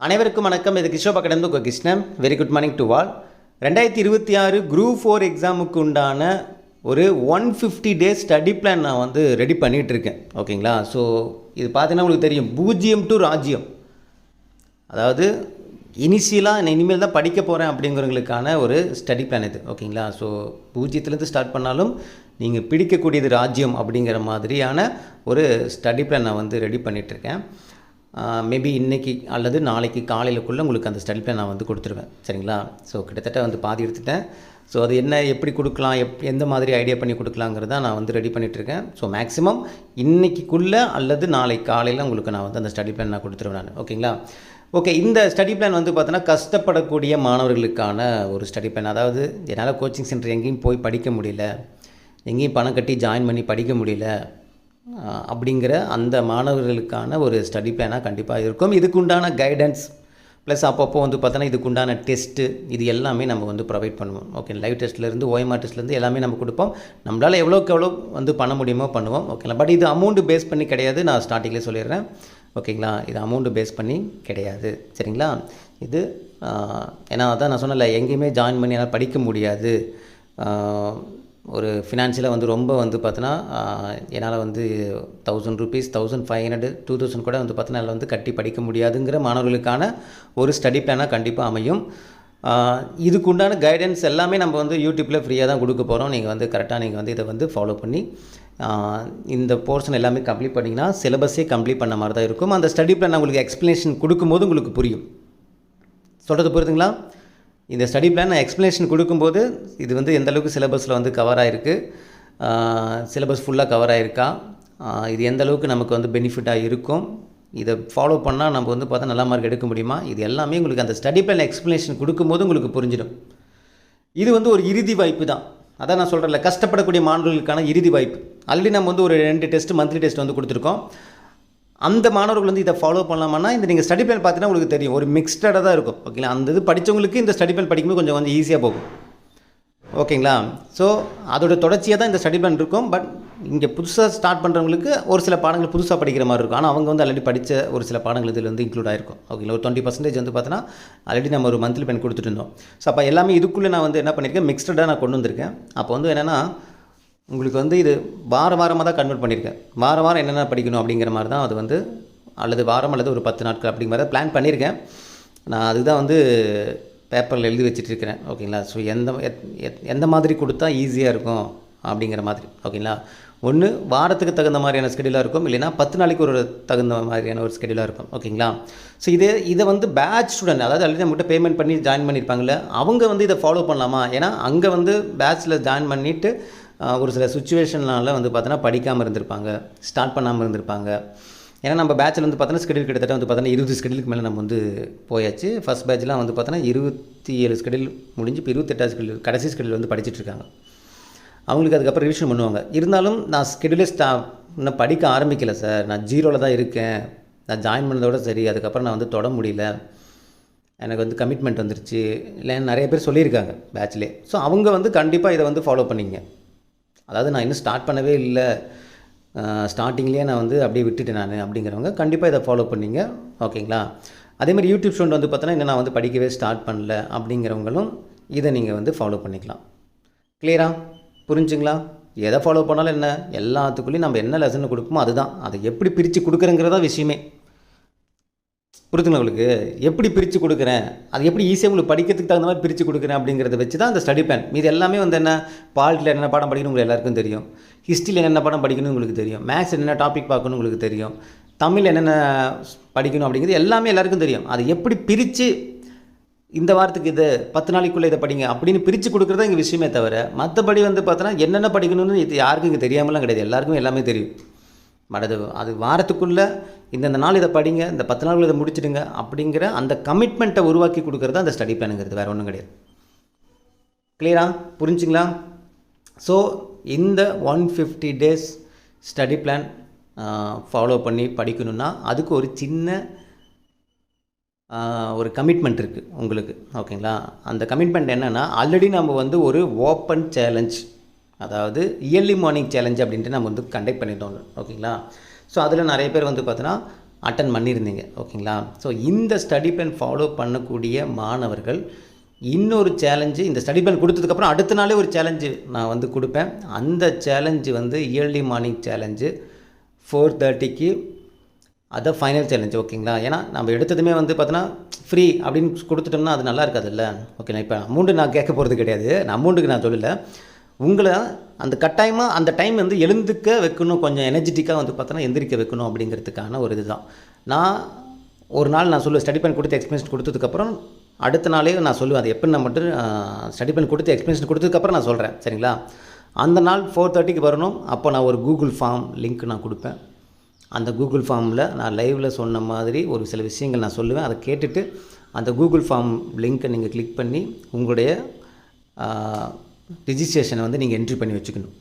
அனைவருக்கும் வணக்கம். இது கிஷோபா கடந்து Krishnan. Very good morning to all. 2026 group 4 எக்ஸாமுக்கு உண்டான ஒரு 150 டேஸ் ஸ்டடி பிளான் நான் வந்து ரெடி பண்ணிகிட்ருக்கேன். ஓகேங்களா? ஸோ இது பார்த்தீங்கன்னா உங்களுக்கு தெரியும், பூஜ்ஜியம் டு ராஜ்யம். அதாவது இனிஷியலாக நான் இனிமேல் தான் படிக்க போகிறேன் அப்படிங்கிறவங்களுக்கான ஒரு ஸ்டடி பிளான் இது. ஓகேங்களா? ஸோ பூஜ்ஜியத்துலேருந்து ஸ்டார்ட் பண்ணாலும் நீங்கள் பிடிக்கக்கூடியது ராஜ்யம் அப்படிங்கிற மாதிரியான ஒரு ஸ்டடி பிளான் நான் வந்து ரெடி பண்ணிகிட்ருக்கேன். மேபி இன்றைக்கி அல்லது நாளைக்கு காலையிலக்குள்ளே உங்களுக்கு அந்த ஸ்டடி பிளான் நான் வந்து கொடுத்துருவேன். சரிங்களா? ஸோ கிட்டத்தட்ட வந்து பாதி எடுத்துட்டேன். ஸோ அது என்ன, எப்படி கொடுக்கலாம், எந்த மாதிரி ஐடியா பண்ணி கொடுக்கலாங்கிறத நான் வந்து ரெடி பண்ணிகிட்ருக்கேன். ஸோ மேக்ஸிமம் இன்றைக்கிக்குள்ளே அல்லது நாளை காலையில் உங்களுக்கு நான் வந்து அந்த ஸ்டடி பிளான் நான் கொடுத்துருவேன் நான். ஓகேங்களா? ஓகே, இந்த ஸ்டடி பிளான் வந்து பார்த்தோன்னா கஷ்டப்படக்கூடிய மாணவர்களுக்கான ஒரு ஸ்டடி பிளான். அதாவது என்னால் கோச்சிங் சென்டர் எங்கேயும் போய் படிக்க முடியல, எங்கேயும் பணம் கட்டி ஜாயின் பண்ணி படிக்க முடியல அப்படிங்கிற அந்த மாணவர்களுக்கான ஒரு ஸ்டடி பிளானாக கண்டிப்பாக இருக்கும். இதுக்குண்டான கைடன்ஸ் ப்ளஸ் அப்பப்போ வந்து பார்த்தோன்னா இதுக்குண்டான டெஸ்ட்டு இது எல்லாமே நம்ம வந்து ப்ரொவைட் பண்ணுவோம். ஓகே, லைவ் டெஸ்ட்லேருந்து OMR டெஸ்ட்லேருந்து எல்லாமே நம்ம கொடுப்போம். நம்மளால் எவ்வளோக்கு எவ்வளோ வந்து பண்ண முடியுமோ பண்ணுவோம். ஓகேங்களா? பட் இது அமௌண்ட்டு பேஸ் பண்ணி கிடையாது, நான் ஸ்டார்டிங்லேயே சொல்லிடுறேன். ஓகேங்களா? இது அமௌண்ட்டு பேஸ் பண்ணி கிடையாது. சரிங்களா? இது ஏன்னா அதான் நான் சொன்னல, எங்கேயுமே ஜாயின் பண்ணி என்னால் படிக்க முடியாது, ஒரு ஃபினான்ஷியலாக வந்து ரொம்ப வந்து பார்த்தோன்னா என்னால் வந்து 1000 rupees 1500 2000 கூட வந்து பார்த்தோன்னா என்னால் வந்து கட்டி படிக்க முடியாதுங்கிற மாணவர்களுக்கான ஒரு ஸ்டடி பிளானாக கண்டிப்பாக அமையும். இதுக்கு உண்டான கைடன்ஸ் எல்லாமே நம்ம வந்து யூடியூப்பில் ஃப்ரீயாக தான் கொடுக்க போகிறோம். நீங்கள் வந்து கரெக்டாக நீங்கள் வந்து இதை வந்து ஃபாலோ பண்ணி இந்த போர்ஷன் எல்லாமே கம்ப்ளீட் பண்ணிங்கன்னா சிலபஸே கம்ப்ளீட் பண்ண மாதிரி தான் இருக்கும். அந்த ஸ்டடி பிளான் உங்களுக்கு எக்ஸ்ப்ளனேஷன் கொடுக்கும்போது உங்களுக்கு புரியும். சொல்கிறது புரியுதுங்களா? இந்த ஸ்டடி பிளான் நான் எக்ஸ்ப்ளனேஷன் கொடுக்கும்போது இது வந்து எந்த அளவுக்கு சிலபஸில் வந்து கவர் ஆகிருக்கு, சிலபஸ் ஃபுல்லாக கவர் ஆகிருக்கா, இது எந்த அளவுக்கு நமக்கு வந்து பெனிஃபிட்டாக இருக்கும், இதை ஃபாலோ பண்ணால் நம்ம வந்து பார்த்தா நல்ல மார்க் எடுக்க முடியுமா, இது எல்லாமே உங்களுக்கு அந்த ஸ்டடி பிளான் எக்ஸ்ப்ளனேஷன் கொடுக்கும்போது உங்களுக்கு புரிஞ்சிடும். இது வந்து ஒரு இறுதி வாய்ப்பு தான். அதான் நான் சொல்கிறேன்ல, கஷ்டப்படக்கூடிய மாணவர்களுக்கான இறுதி வாய்ப்பு. ஆல்ரெடி நம்ம வந்து ஒரு 2 டெஸ்ட்டு மந்த்லி டெஸ்ட் வந்து கொடுத்துருக்கோம். அந்த மாணவர்கள் வந்து இதை ஃபாலோ பண்ணலாமான்னா இந்த நீங்கள் ஸ்டடி பிளான் பார்த்தீங்கன்னா உங்களுக்கு தெரியும், ஒரு மிக்ஸ்டடாக தான் இருக்கும். ஓகேங்களா? அந்த இது படித்தவங்களுக்கு இந்த ஸ்டடி பிளான் படிக்கும்போது கொஞ்சம் ஈஸியாக போகும். ஓகேங்களா? ஸோ அதோட தொடர்ச்சியாக தான் இந்த ஸ்டடி பிளான் இருக்கும். பட் இங்கே புதுசாக ஸ்டார்ட் பண்ணுறவங்களுக்கு ஒரு சில பாடங்கள் புதுசாக படிக்கிற மாதிரி இருக்கும். ஆனால் அவங்க வந்து ஆல்ரெடி படித்த ஒரு சில பாடங்கள் இதில் வந்து இன்க்ளூட் ஆகிருக்கும். ஓகேங்களா? ஒரு 20% வந்து பார்த்தோன்னா ஆல்ரெடி நம்ம ஒரு மந்த்லி பிளான் கொடுத்துட்டு இருந்தோம். ஸோ அப்போ எல்லாமே இதுக்குள்ளே நான் வந்து என்ன பண்ணியிருக்கேன், மிக்ஸ்டடாக நான் கொண்டு வந்திருக்கேன். அப்போ வந்து என்னென்னா உங்களுக்கு வந்து இது வாரமாக தான் கன்வெர்ட் பண்ணியிருக்கேன். வாரம் என்னென்ன படிக்கணும் அப்படிங்கிற மாதிரி தான் அது வந்து, அல்லது வாரம் அல்லது ஒரு 10 நாட்கள் அப்படிங்கிற மாதிரி பிளான் பண்ணியிருக்கேன். நான் அதுதான் வந்து பேப்பரில் எழுதி வச்சுட்ருக்கிறேன். ஓகேங்களா? ஸோ எந்த மாதிரி கொடுத்தா ஈஸியாக இருக்கும் அப்படிங்கிற மாதிரி. ஓகேங்களா? ஒன்று வாரத்துக்கு தகுந்த மாதிரியான ஸ்கெடியூலாக இருக்கும், இல்லைனா 10 நாளைக்கு ஒரு தகுந்த மாதிரியான ஒரு ஸ்கெடியூலாக இருக்கும். ஓகேங்களா? ஸோ இதை வந்து பேட்ச் ஸ்டூடெண்ட், அதாவது ஆல்ரெடி நம்மகிட்ட பேமெண்ட் பண்ணி ஜாயின் பண்ணியிருப்பாங்கள்ல, அவங்க வந்து இதை ஃபாலோ பண்ணலாமா? ஏன்னா அங்கே வந்து பேட்ச்சில் ஜாயின் பண்ணிவிட்டு ஒரு சில சுச்சுவேஷனால் வந்து பார்த்தோன்னா படிக்காமல் இருந்திருப்பாங்க, ஸ்டார்ட் பண்ணாமல் இருந்திருப்பாங்க. ஏன்னா நம்ம பேட்சில் வந்து பார்த்தோன்னா ஸ்கெடியூல் கிட்டத்தட்ட வந்து பார்த்தோன்னா 20 ஸ்கெடியூலுக்கு மேலே நம்ம வந்து போயாச்சு. ஃபஸ்ட் பேட்ச்லாம் வந்து பார்த்தோன்னா 27 ஸ்கெடியூல் முடிஞ்சு இப்போ 28 ஸ்கெடியூல், கடைசி ஸ்கெடியூல் வந்து படிச்சுட்ருக்காங்க. அவங்களுக்கு அதுக்கப்புறம் ரிவிஷன் பண்ணுவாங்க. இருந்தாலும் நான் ஸ்கெடியூலே இன்னும் படிக்க ஆரம்பிக்கலை சார், நான் 0ல் தான் இருக்கேன், நான் ஜாயின் பண்ணதோட சரி, அதுக்கப்புறம் நான் வந்து தொட முடியல, எனக்கு வந்து கமிட்மெண்ட் வந்துருச்சு, இல்லை நிறைய பேர் சொல்லியிருக்காங்க பேட்ச்லே. ஸோ அவங்க வந்து கண்டிப்பாக இதை வந்து ஃபாலோ பண்ணிங்க. அதாவது நான் இன்னும் ஸ்டார்ட் பண்ணவே இல்லை, ஸ்டார்டிங்லேயே நான் வந்து அப்படியே விட்டுட்டேன் நான் அப்படிங்கிறவங்க கண்டிப்பாக இதை ஃபாலோ பண்ணிங்க. ஓகேங்களா? அதேமாதிரி யூடியூப் ஸ்டூடெண்ட் வந்து பார்த்தோன்னா இன்னும் நான் வந்து படிக்கவே ஸ்டார்ட் பண்ணல அப்படிங்கிறவங்களும் இதை நீங்கள் வந்து ஃபாலோ பண்ணிக்கலாம். கிளியரா? புரிஞ்சுங்களா? எதை ஃபாலோ பண்ணாலும் என்ன, எல்லாத்துக்குள்ளேயும் நம்ம என்ன லெசன் கொடுப்போமோ அதுதான். அதை எப்படி பிரித்து கொடுக்குறேங்கிறதா விஷயமே. புரியுதுங்களா உங்களுக்கு? எப்படி பிரித்து கொடுக்குறேன், அது எப்படி ஈஸியாக உங்களுக்கு படிக்கிறதுக்கு தகுந்த மாதிரி பிரித்து கொடுக்குறேன் அப்படிங்கிறத வச்சு தான் அந்த ஸ்டடி பிளான். மீது எல்லாமே வந்து என்ன, பாலிட்டியில் என்னென்ன பாடம் படிக்கணும் உங்களுக்கு எல்லாருக்கும் தெரியும், ஹிஸ்ட்ரியில் என்னென்ன பாடம் படிக்கணும் உங்களுக்கு தெரியும், மேக்ஸ் என்னென்ன டாபிக் பார்க்கணும் உங்களுக்கு தெரியும், தமிழ் என்னென்ன படிக்கணும் அப்படிங்கிறது எல்லாமே எல்லாருக்கும் தெரியும். அது எப்படி பிரித்து இந்த வாரத்துக்கு இது 10 நாளைக்குள்ளே இதை படிங்க அப்படின்னு பிரித்து கொடுக்குறதா இங்கே விஷயமே தவிர, மற்றபடி வந்து பார்த்தோன்னா என்னென்ன படிக்கணும்னு இது யாருக்கும் இங்கே தெரியாமலாம் கிடையாது, எல்லாருக்கும் எல்லாமே தெரியும். பட் அது வாரத்துக்குள்ளே இந்த நாள் இதை படிங்க, இந்த 10 நாள் இதை முடிச்சிடுங்க அப்படிங்கிற அந்த கமிட்மெண்ட்டை உருவாக்கி கொடுக்குறது அந்த ஸ்டடி பிளானுங்கிறது, வேறு ஒன்றும் கிடையாது. கிளியரா? புரிஞ்சுங்களா? ஸோ இந்த 150 டேஸ் ஸ்டடி பிளான் ஃபாலோ பண்ணி படிக்கணுன்னா அதுக்கு ஒரு சின்ன ஒரு கமிட்மெண்ட் இருக்குது உங்களுக்கு. ஓகேங்களா? அந்த கமிட்மெண்ட் என்னென்னா, ஆல்ரெடி நம்ம வந்து ஒரு ஓப்பன் சேலஞ்ச், அதாவது இயர்லி மார்னிங் சேலஞ்ச் அப்படின்ட்டு நம்ம வந்து கண்டக்ட் பண்ணிட்டோம். ஓகேங்களா? ஸோ அதில் நிறைய பேர் வந்து பார்த்தோன்னா அட்டன் பண்ணியிருந்தீங்க. ஓகேங்களா? ஸோ இந்த ஸ்டடி பிளான் ஃபாலோ பண்ணக்கூடிய மாணவர்கள் இன்னொரு சேலஞ்சு, இந்த ஸ்டடி பிளான் கொடுத்ததுக்கப்புறம் அடுத்த நாளே ஒரு சேலஞ்சு நான் வந்து கொடுப்பேன். அந்த சேலஞ்சு வந்து இயர்லி மார்னிங் சேலஞ்சு 4:30க்கு. அதான் ஃபைனல் சேலஞ்ச். ஓகேங்களா? ஏன்னா நம்ம எடுத்ததுமே வந்து பார்த்தோன்னா ஃப்ரீ அப்படின்னு கொடுத்துட்டோம்னா அது நல்லா இருக்காதுல்ல. ஓகேங்களா? இப்போ அமௌண்ட்டு நான் கேட்க போகிறது கிடையாது. நான் அமௌண்ட்டுக்கு நான் சொல்லலை. உங்களை அந்த கட்டாயமாக அந்த டைம் வந்து எழுந்துக்க வைக்கணும், கொஞ்சம் எனர்ஜெட்டிக்காக வந்து பார்த்தோன்னா எந்திரிக்க வைக்கணும் அப்படிங்கிறதுக்கான ஒரு இதுதான். நான் ஒரு நாள் நான் சொல்லுவேன், ஸ்டடி பிளான் கொடுத்து எக்ஸ்பிளனேஷன் கொடுத்ததுக்கப்புறம் அடுத்த நாளே நான் சொல்லுவேன். அது எப்போ நான் மட்டும் ஸ்டடி பிளான் கொடுத்து எக்ஸ்பிளனேஷன் கொடுத்ததுக்கப்புறம் நான் சொல்கிறேன். சரிங்களா? அந்த நாள் 4:30க்கு வரணும். அப்போ நான் ஒரு கூகுள் ஃபார்ம் லிங்க் நான் கொடுப்பேன். அந்த கூகுள் ஃபார்மில் நான் லைவில் சொன்ன மாதிரி ஒரு சில விஷயங்கள் நான் சொல்லுவேன். அதை கேட்டுட்டு அந்த கூகுள் ஃபார்ம் லிங்க்கை நீங்கள் கிளிக் பண்ணி உங்களுடைய ரிஜிஸ்ட்ரேஷனை வந்து நீங்கள் என்ட்ரி பண்ணி வச்சுக்கணும்.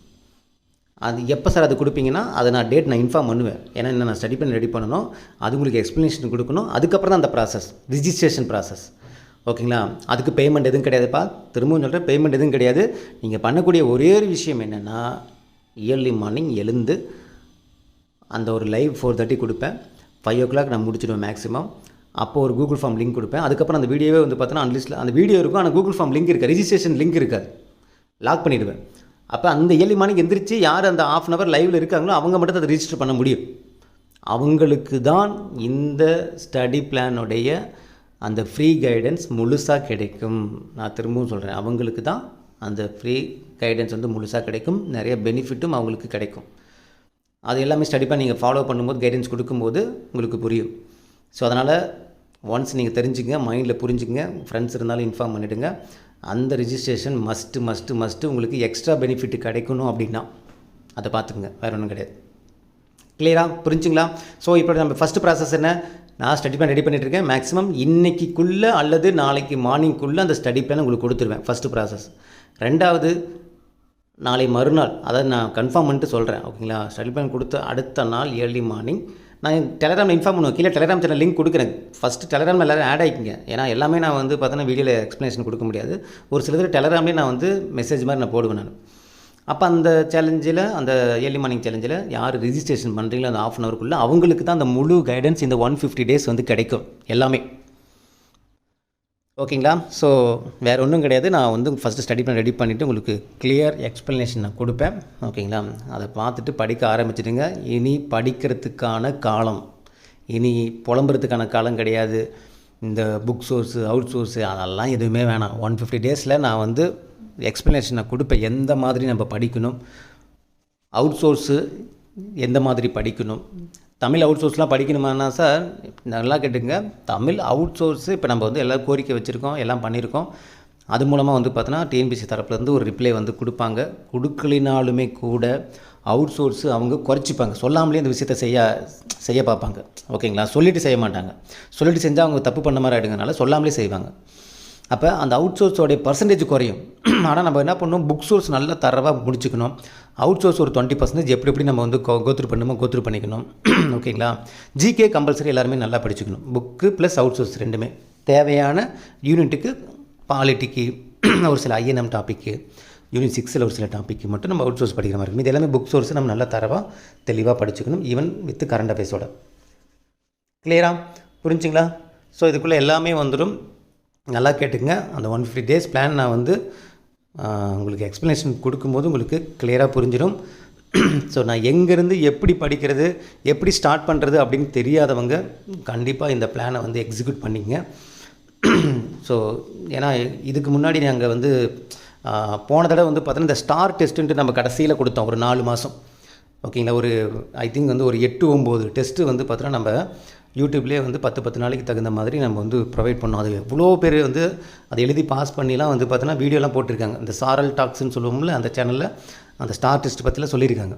அது எப்போ சார் அது கொடுப்பீங்கன்னா அதை நான் டேட் நான் இன்ஃபார்ம் பண்ணுவேன். ஏன்னா என்ன நான் ஸ்டடி பண்ணி ரெடி பண்ணணும், அது உங்களுக்கு எக்ஸ்ப்ளனேஷன் கொடுக்கணும். அதுக்கப்புறம் தான் அந்த ப்ராசஸ், ரிஜிஸ்ட்ரேஷன் ப்ராசஸ். ஓகேங்களா? அதுக்கு பேமெண்ட் எதுவும் கிடையாதுப்பா. திரும்பவும் சொல்கிறேன், பேமெண்ட் எதுவும் கிடையாது. நீங்கள் பண்ணக்கூடிய ஒரே ஒரு விஷயம் என்னென்னா, இயர்லி மார்னிங் எழுந்து அந்த ஒரு லைவ் 4:30 கொடுப்பேன். 5 o'clock நான் முடிச்சிடுவேன் மேக்ஸிமம். அப்போது ஒரு கூகுள் ஃபார்ம் லிங்க் கொடுப்பேன். அதுக்கப்புறம் அந்த வீடியோவே வந்து பார்த்தோன்னா அன்லிஸ்ட்டில் அந்த வீடியோ இருக்கும், ஆனால் கூகுள் ஃபார்ம் லிங்க் இருக்காது, ரிஜிஸ்ட்ரேஷன் லிங்க் இருக்காது, லாக் பண்ணிவிடுவேன். அப்போ அந்த இயர்லி மார்னிங் எந்திரிச்சு யார் அந்த ½ hour லைவில் இருக்காங்களோ அவங்க மட்டும் அதை ரிஜிஸ்டர் பண்ண முடியும். அவங்களுக்கு தான் இந்த ஸ்டடி பிளானுடைய அந்த ஃப்ரீ கைடன்ஸ் முழுசாக கிடைக்கும். நான் திரும்பவும் சொல்கிறேன், அவங்களுக்கு தான் அந்த ஃப்ரீ கைடன்ஸ் வந்து முழுசாக கிடைக்கும். நிறைய பெனிஃபிட்டும் அவங்களுக்கு கிடைக்கும். அது எல்லாமே ஸ்டடி பண்ணி நீங்கள் ஃபாலோ பண்ணும்போது, கைடன்ஸ் கொடுக்கும்போது உங்களுக்கு புரியும். ஸோ அதனால் ஒன்ஸ் நீங்கள் தெரிஞ்சுங்க, மைண்டில் புரிஞ்சுங்க, ஃப்ரெண்ட்ஸ் இருந்தாலும் இன்ஃபார்ம் பண்ணிவிடுங்க. அந்த ரிஜிஸ்ட்ரேஷன் மஸ்ட்டு உங்களுக்கு எக்ஸ்ட்ரா பெனிஃபிட் கிடைக்கணும் அப்படின்னா அதை பார்த்துக்குங்க, வேறு ஒன்றும் கிடையாது. கிளியராக புரிஞ்சுங்களா? ஸோ இப்போ நம்ம ஃபஸ்ட்டு ப்ராசஸ் என்ன, நான் ஸ்டடி பிளான் ரெடி பண்ணிட்டுருக்கேன். மேக்ஸிமம் இன்றைக்கிக்குள்ளே அல்லது நாளைக்கு மார்னிங்குள்ளே அந்த ஸ்டடி பிளான் உங்களுக்கு கொடுத்துருவேன், ஃபஸ்ட்டு ப்ராசஸ். ரெண்டாவது, நாளை மறுநாள், அதாவது நான் கன்ஃபார்ம் பண்ணிட்டு சொல்கிறேன். ஓகேங்களா? ஸ்டடி பிளான் கொடுத்த அடுத்த நாள் இயர்லி மார்னிங் நான் டெலகிராமில் இன்ஃபார்ம் பண்ணுவேன். கீழே டெலகிராம் சேனல் லிங்க் கொடுக்குறேன். ஃபஸ்ட்டு டெலகிராமில் எல்லோரும் ஆட் ஆகிக்கிங்க. ஏன்னா எல்லாமே நான் வந்து பார்த்தோன்னா வீடியோவில் எக்ஸ்ப்ளனேஷன் கொடுக்க முடியாது. ஒரு சிலர் டெலகிராம்லேயே நான் வந்து மெசேஜ் மாதிரி நான் போடுவேன் நான். அப்போ அந்த சேலஞ்சில், அந்த ஏர்லி மார்னிங் சேலஞ்சில் யார் ரிஜிஸ்ட்ரேஷன் பண்ணுறீங்களோ அந்த ½ hourக்குள்ளே அவங்களுக்கு தான் அந்த முழு கைடன்ஸ் இந்த 150 days வந்து கிடைக்கும் எல்லாமே. ஓகேங்களா? ஸோ வேறு ஒன்றும் கிடையாது. நான் வந்து ஃபஸ்ட்டு ஸ்டடி பிளான் ரெடி பண்ணிவிட்டு உங்களுக்கு கிளியர் எக்ஸ்ப்ளனேஷன் நான் கொடுப்பேன். ஓகேங்களா? அதை பார்த்துட்டு படிக்க ஆரம்பிச்சிடுங்க. இனி படிக்கிறதுக்கான காலம், இனி புலம்புறதுக்கான காலம் கிடையாது. இந்த புக் சோர்ஸு, அவுட் சோர்ஸு அதெல்லாம் எதுவுமே வேணாம். 150 days நான் வந்து எக்ஸ்ப்ளனேஷன் நான் கொடுப்பேன். எந்த மாதிரி நம்ம படிக்கணும், அவுட் சோர்ஸு எந்த மாதிரி படிக்கணும், தமிழ் அவுட் சோர்ஸ்லாம் படிக்கணுமானா சார் நல்லா கேட்டுங்க. தமிழ் அவுட் சோர்ஸு இப்போ நம்ம வந்து எல்லோரும் கோரிக்கை வச்சுருக்கோம், எல்லாம் பண்ணியிருக்கோம். அது மூலமாக வந்து பார்த்தோன்னா டிஎன்பிசி தரப்புலேருந்து ஒரு ரிப்ளை வந்து கொடுப்பாங்க. கொடுக்கலினாலுமே கூட அவுட் சோர்ஸு அவங்க குறைச்சிப்பாங்க. சொல்லாமலே இந்த விஷயத்தை செய்ய பார்ப்பாங்க. ஓகேங்களா? சொல்லிவிட்டு செய்ய மாட்டாங்க. சொல்லிவிட்டு செஞ்சால் அவங்க தப்பு பண்ண மாதிரி ஆகிடுங்கனால சொல்லாமலே செய்வாங்க. அப்போ அந்த அவுட் சோர்ஸோடைய பர்சன்டேஜ் குறையும். ஆனால் நம்ம என்ன பண்ணணும், புக் சோர்ஸ் நல்லா தரவாக முடிச்சுக்கணும். அவுட் சோர்ஸ் ஒரு 20% எப்படி நம்ம வந்து கோத்ரூ கோத்ரூ பண்ணிக்கணும். ஓகேங்களா? ஜிகே கம்பல்சரி எல்லாருமே நல்லா படிச்சுக்கணும். புக்கு ப்ளஸ் அவுட் சோர்ஸ் ரெண்டுமே தேவையான யூனிட்டுக்கு, பாலிட்டிக்கு ஒரு சில ஐஎன்எம் டாப்பிக்கு, யூனிட் 6ல் ஒரு சில டாப்பிக்கு மட்டும் நம்ம அவுட் சோர்ஸ் படிக்கிற மாதிரி இருக்கும். இது எல்லாமே புக் சோர்ஸ் நம்ம நல்லா தரவாக தெளிவாக படிச்சுக்கணும். ஈவன் வித் கரண்ட் அஃபேர்ஸோட. கிளியராக புரிஞ்சுங்களா? ஸோ இதுக்குள்ளே எல்லாமே வந்துடும். நல்லா கேட்டுங்க. அந்த 150 days பிளான் நான் வந்து உங்களுக்கு எக்ஸ்ப்ளனேஷன் கொடுக்கும்போது உங்களுக்கு கிளியராக புரிஞ்சிடும். ஸோ நான் எங்கேருந்து எப்படி படிக்கிறது, எப்படி ஸ்டார்ட் பண்ணுறது அப்படின்னு தெரியாதவங்க கண்டிப்பாக இந்த பிளானை வந்து எக்ஸிக்யூட் பண்ணிங்க. ஸோ ஏன்னா இதுக்கு முன்னாடி நாங்கள் வந்து போன தடவை வந்து பார்த்தோன்னா இந்த ஸ்டார் டெஸ்ட்டுன்ட்டு நம்ம கடைசியில் கொடுத்தோம் ஒரு 4 மாதம். ஓகேங்களா? ஒரு ஐ திங்க் வந்து ஒரு 8-9 டெஸ்ட்டு வந்து பார்த்தோன்னா நம்ம யூடியூப்லேயே வந்து 10 நாளைக்கு தகுந்த மாதிரி நம்ம வந்து ப்ரொவைட் பண்ணோம். அது எவ்வளோ பேர் வந்து அதை எழுதி பாஸ் பண்ணிலாம் வந்து பார்த்தோன்னா வீடியோலாம் போட்டிருக்காங்க. இந்த சாரல் டாக்ஸ்ன்னு சொல்லுவோம்ல, அந்த சேனலில் அந்த ஸ்டார் டெஸ்ட் பற்றிலாம் சொல்லியிருக்காங்க.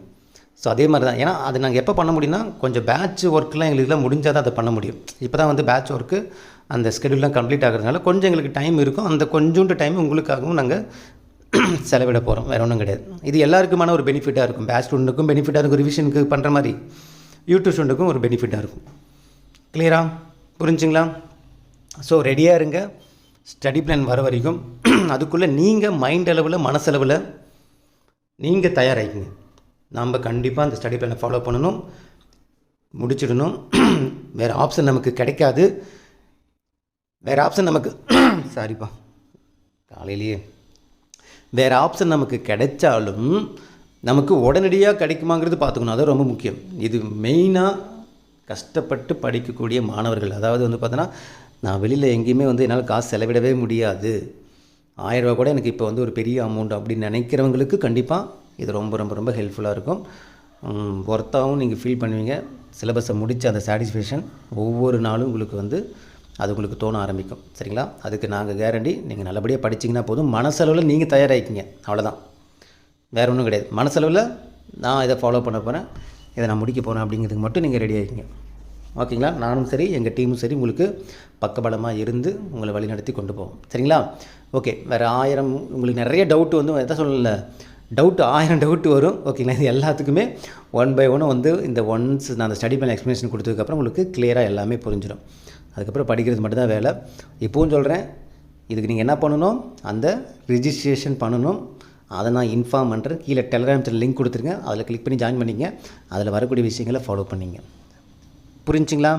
ஸோ அதே மாதிரி தான். ஏன்னா அது நாங்கள் எப்போ பண்ண முடியும்னா, கொஞ்சம் பேட்ச் ஒர்க்லாம் எங்களுக்குலாம் முடிஞ்சால் தான் அதை பண்ண முடியும். இப்போ தான் வந்து பேட்ச் ஒர்க்கு அந்த ஸ்கெடியூல்லாம் கம்ப்ளீட் ஆகிறதுனால கொஞ்சம் எங்களுக்கு டைம் இருக்கும். அந்த கொஞ்சோண்டு டைம் உங்களுக்காகவும் நாங்கள் செலவிட போகிறோம், வேறு ஒன்றும் கிடையாது. இது எல்லாருக்குமான ஒரு பெனிஃபிட்டாக இருக்கும். பேட்ச் ஸ்டூடெண்ட்டுக்கும் பெனிஃபிட்டாக இருக்கும், ரிவிஷனுக்கு பண்ணுற மாதிரி யூடியூப் ஸ்டூடெண்ட்டுக்கும் ஒரு பெனிஃபிட்டாக இருக்கும். கிளியராக புரிஞ்சுங்களா? ஸோ ரெடியாக இருங்க. ஸ்டடி பிளான் வர வரைக்கும் அதுக்குள்ளே நீங்கள் மைண்ட் அளவில், மனசளவில் நீங்கள் தயாராகிங்க. நாம் கண்டிப்பாக அந்த ஸ்டடி பிளானை ஃபாலோ பண்ணணும். முடிச்சிடணும். வேறு ஆப்ஷன் நமக்கு கிடைக்காது. வேறு ஆப்ஷன் நமக்கு சாரிப்பா காலையிலேயே வேறு ஆப்ஷன் நமக்கு கிடைச்சாலும் நமக்கு உடனடியாக கிடைக்குமாங்கிறது பார்த்துக்கணும். அது ரொம்ப முக்கியம். இது மெயினாக கஷ்டப்பட்டு படிக்கக்கூடிய மாணவர்கள், அதாவது வந்து பார்த்தோன்னா நான் வெளியில் எங்கேயுமே வந்து என்னால் காசு செலவிடவே முடியாது, 1000 ரூபா கூட எனக்கு இப்போ வந்து ஒரு பெரிய அமௌண்ட் அப்படின்னு நினைக்கிறவங்களுக்கு கண்டிப்பாக இது ரொம்ப ரொம்ப ரொம்ப ஹெல்ப்ஃபுல்லாக இருக்கும். ஒர்த்தாகவும் நீங்கள் ஃபீல் பண்ணுவீங்க. சிலபஸை முடித்த அந்த சாட்டிஸ்ஃபேக்ஷன் ஒவ்வொரு நாளும் உங்களுக்கு வந்து அது உங்களுக்கு தோண ஆரம்பிக்கும். சரிங்களா? அதுக்கு நாங்கள் கேரண்டி. நீங்கள் நல்லபடியாக படிச்சிங்கன்னா போதும். மனசளவில் நீங்கள் தயாராகிக்கிங்க, அவ்வளோதான். வேறு ஒன்றும் கிடையாது. மனசளவில் நான் இதை ஃபாலோ பண்ண போகிறேன், இதை நான் முடிக்க போகிறேன் அப்படிங்கிறதுக்கு மட்டும் நீங்கள் ரெடி ஆகிக்கிங்க. ஓகேங்களா? நானும் சரி, எங்கள் டீமும் சரி உங்களுக்கு பக்கபலமாக இருந்து உங்களை வழிநடத்தி கொண்டு போவோம். சரிங்களா? ஓகே. வேறு 1000 உங்களுக்கு நிறைய டவுட் வந்து எதை சொல்லலை, டவுட்டு 1000 டவுட்டு வரும். ஓகேங்களா? இது எல்லாத்துக்குமே ஒன் பை ஒன் வந்து இந்த ஒன்ஸ் நான் அந்த ஸ்டடி பிளான் எக்ஸ்ப்ளனேஷன் கொடுத்ததுக்கப்புறம் உங்களுக்கு கிளியராக எல்லாமே புரிஞ்சிடும். அதுக்கப்புறம் படிக்கிறது மட்டும்தான் வேலை. இப்போவும் சொல்கிறேன், இதுக்கு நீங்கள் என்ன பண்ணணும், அந்த ரிஜிஸ்ட்ரேஷன் பண்ணணும். அதை நான் இன்ஃபார்ம் பண்ணுறேன். கீழே டெலகிராம் லிங்க் கொடுத்துருங்க, அதில் கிளிக் பண்ணி ஜாயின் பண்ணிங்க. அதில் வரக்கூடிய விஷயங்களை ஃபாலோ பண்ணிங்க. புரிஞ்சுங்களா?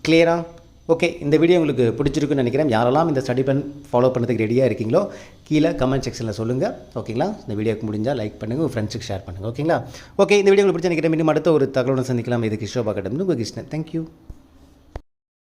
கிளியராக? ஓகே. இந்த வீடியோ உங்களுக்கு பிடிச்சிருக்குன்னு நினைக்கிறேன். யாரெல்லாம் இந்த ஸ்டடி பிளான் ஃபாலோ பண்ணுறதுக்கு ரெடியாக இருக்கீங்களோ கீழே கமெண்ட் செக்ஷனில் சொல்லுங்கள். ஓகேங்களா? இந்த வீடியோக்கு முடிஞ்சால் லைக் பண்ணுங்கள், உங்கள் ஃப்ரெண்ட்ஸுக்கு ஷேர் பண்ணுங்கள். ஓகேங்களா? ஓகே. இந்த வீடியோ உங்களுக்கு பிடிச்ச நினைக்கிறேன். மீண்டும் அடுத்த ஒரு தகவலுடன் சந்திக்கலாம். இது கிஷோபா அகாடமி, உங்கள் கிருஷ்ணன். தேங்க்யூ.